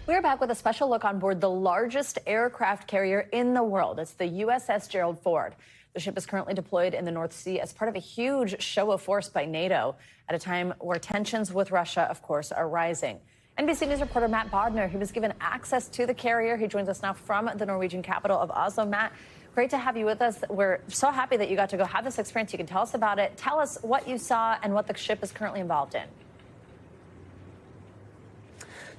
We're back with a special look on board the largest aircraft carrier in the world. It's the USS Ford. The ship is currently deployed in the North Sea as part of a huge show of force by NATO at a time where tensions with Russia, of course, are rising. NBC News reporter Matt Bodner, he was given access to the carrier. He joins us now from the Norwegian capital of Oslo. Matt, great to have you with us. We're so happy that you got to go have this experience. You can tell us about it. Tell us what you saw and what the ship is currently involved in.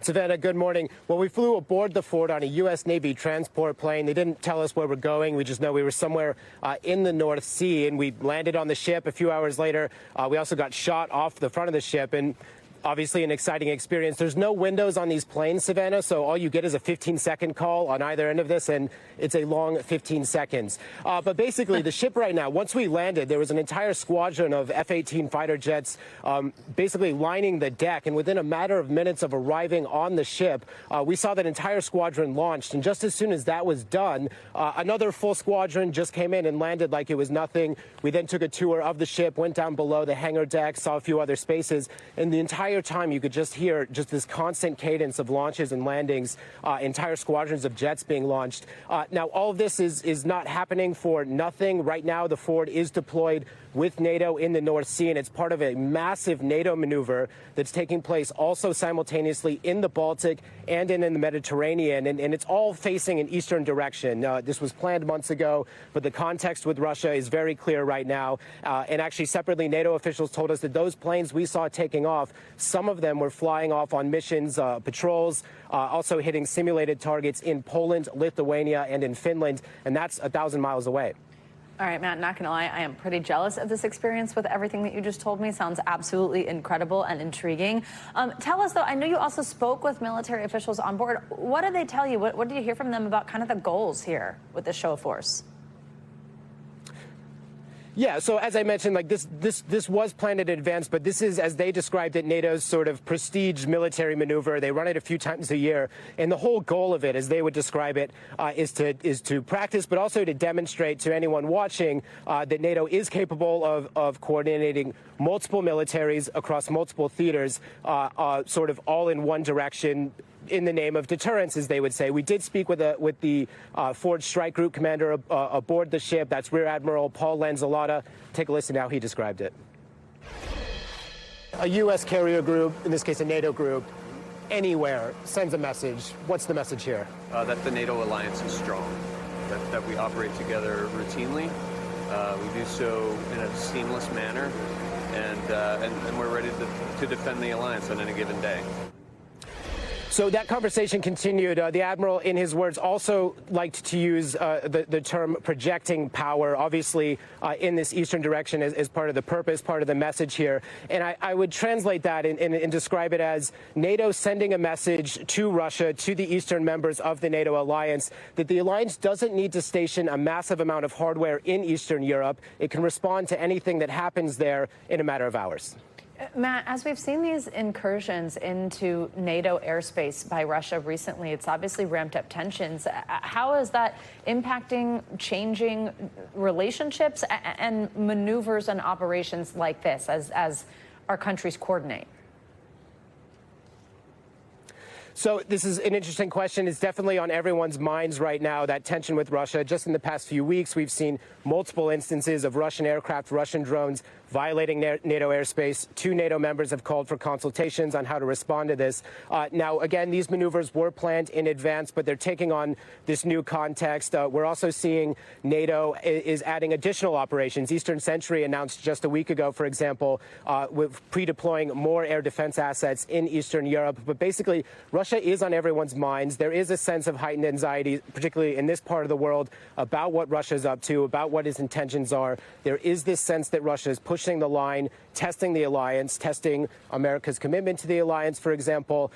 Savannah, good morning. Well, we flew aboard the Ford on a U.S. Navy transport plane. They didn't tell us where we're going. We just know we were somewhere in the North Sea, and we landed on the ship. A few hours later, we also got shot off the front of the ship, and obviously an exciting experience. There's no windows on these planes, Savannah, so all you get is a 15-second call on either end of this, and it's a long 15 seconds. But basically, the ship right now, once we landed, there was an entire squadron of F-18 fighter jets basically lining the deck, and within a matter of minutes of arriving on the ship, we saw that entire squadron launched, and just as soon as that was done, another full squadron just came in and landed like it was nothing. We then took a tour of the ship, went down below the hangar deck, saw a few other spaces, and the entire time you could just hear just this constant cadence of launches and landings, entire squadrons of jets being launched. Now, all of this is not happening for nothing. Right now, the Ford is deployed with NATO in the North Sea, and it's part of a massive NATO maneuver that's taking place also simultaneously in the Baltic and in the Mediterranean, and it's all facing an eastern direction. This was planned months ago, but the context with Russia is very clear right now. And actually, separately, NATO officials told us that those planes we saw taking off, some of them were flying off on missions, patrols, also hitting simulated targets in Poland, Lithuania, and in Finland, and that's 1,000 miles away. All right, Matt, not going to lie, I am pretty jealous of this experience with everything that you just told me. Sounds absolutely incredible and intriguing. Tell us, though, I know you also spoke with military officials on board. What did they tell you? What did you hear from them about kind of the goals here with this show of force? Yeah, so as I mentioned, like this was planned in advance, but this is, as they described it, NATO's sort of prestige military maneuver. They run it a few times a year, and the whole goal of it, as they would describe it, is to practice, but also to demonstrate to anyone watching that NATO is capable of coordinating multiple militaries across multiple theaters, sort of all in one direction, in the name of deterrence, as they would say. We did speak with the Ford Strike Group commander aboard the ship. That's Rear Admiral Paul Lanzolata. Take a listen to how he described it. A U.S. carrier group, in this case a NATO group, anywhere sends a message. What's the message here? That the NATO alliance is strong, that we operate together routinely. We do so in a seamless manner, and we're ready to defend the alliance on any given day. So that conversation continued. The Admiral, in his words, also liked to use the term projecting power, obviously in this eastern direction as part of the purpose, part of the message here. And I would translate that and describe it as NATO sending a message to Russia, to the eastern members of the NATO alliance, that the alliance doesn't need to station a massive amount of hardware in Eastern Europe. It can respond to anything that happens there in a matter of hours. Matt, as we've seen these incursions into NATO airspace by Russia recently, it's obviously ramped up tensions. How is that impacting, changing relationships and maneuvers and operations like this as our countries coordinate? So this is an interesting question. It's definitely on everyone's minds right now, that tension with Russia. Just in the past few weeks, we've seen multiple instances of Russian aircraft, Russian drones violating NATO airspace. 2 NATO members have called for consultations on how to respond to this. Now, again, these maneuvers were planned in advance, but they're taking on this new context. We're also seeing NATO is adding additional operations. Eastern Sentry announced just a week ago, for example, with pre-deploying more air defense assets in Eastern Europe. But basically, Russia is on everyone's minds. There is a sense of heightened anxiety, particularly in this part of the world, about what Russia's up to, about what its intentions are. There is this sense that Russia is pushing the line, testing the alliance, testing America's commitment to the alliance, for example.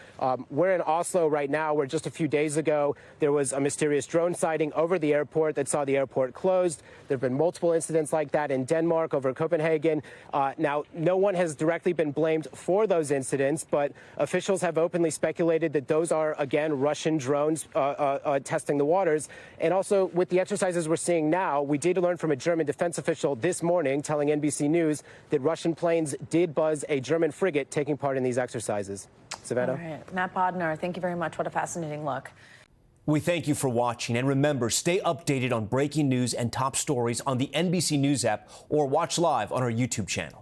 We're in Oslo right now, where just a few days ago there was a mysterious drone sighting over the airport that saw the airport closed. There have been multiple incidents like that in Denmark, over Copenhagen. Now, no one has directly been blamed for those incidents, but officials have openly speculated that those are, again, Russian drones testing the waters. And also, with the exercises we're seeing now, we did learn from a German defense official this morning telling NBC News news that Russian planes did buzz a German frigate taking part in these exercises. Savannah? All right. Matt Bodner, thank you very much. What a fascinating look. We thank you for watching, and remember, stay updated on breaking news and top stories on the NBC News app or watch live on our YouTube channel.